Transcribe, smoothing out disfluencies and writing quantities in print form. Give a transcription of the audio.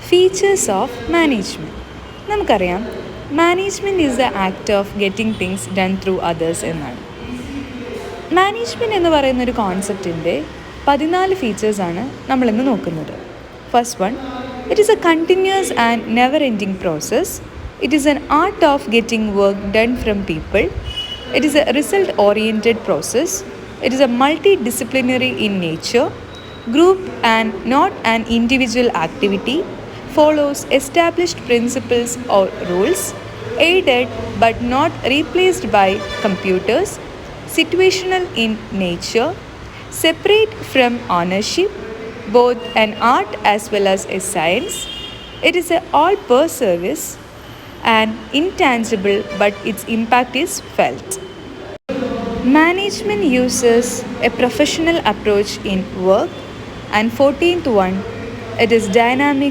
Features of management. നമുക്കറിയാം, management is the act of getting things done through others എന്നാണ്. Management എന്ന് പറയുന്ന ഒരു കോൺസെപ്റ്റിൻ്റെ 14 ഫീച്ചേഴ്സാണ് നമ്മളിന്ന് നോക്കുന്നത്. First one, it is a continuous and never ending process. It is an art of getting work done from people. It is a result-oriented process. It is a multidisciplinary in nature. Group and not an individual activity. Follows established principles or rules. Aided but not replaced by computers. Situational in nature. Separate from ownership. Both an art as well as a science. It is a all-per-service and intangible, but its impact is felt. Management uses a professional approach in work, and 14th one, it is dynamic